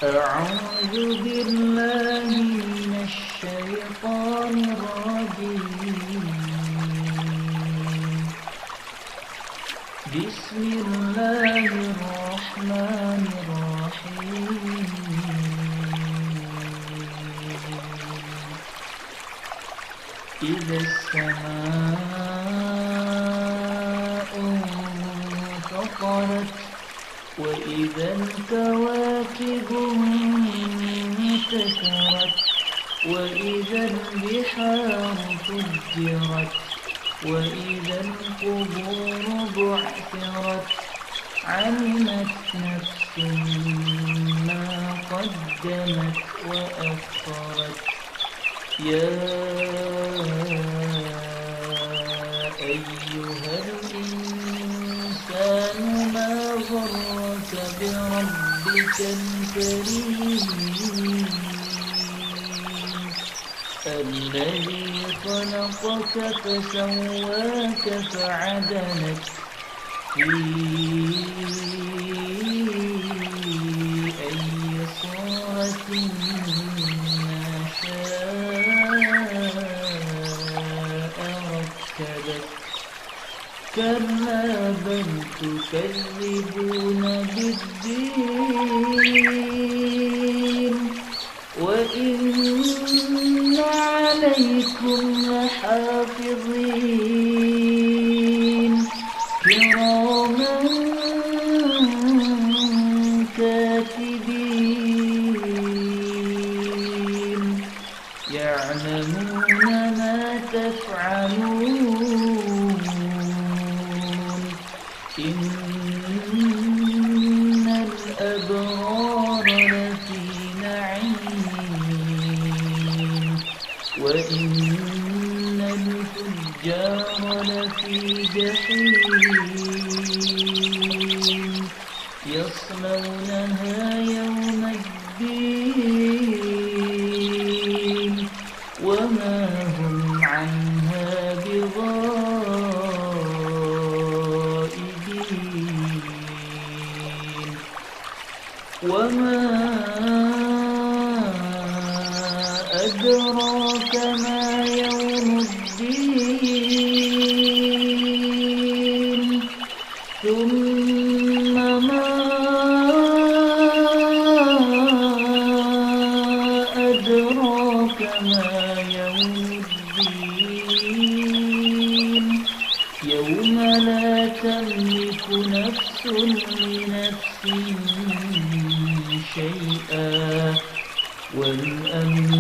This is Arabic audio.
أعوذ بالله من الشيطان الرجيم. بسم الله الرحمن الرحيم. إذا السماء انفطرت وإذا الكواكب انتثرت وإذا البحار فجرت وإذا القبور بعثرت علمت نفس ما قدمت وأخرت. يا أيها الإنسان ما غرك بربك الكريم الذي خلقك فسواك فعدلك في أي صورة ما شاء ركبك. كلا بل تكذبون بالدين وإن عليكم لحافظين كراما كاتبين يعلمون ما تفعلون. إن الأبرار لفي نعيم وإن الفجار لفي جحيم يصلونها يوم الدين وما هم عنها بغائبين. وما أدراك ما يوم الدين ثم ما أدراك ما يوم الدين يوم لا تملك نفس لنفس شيئا والأمر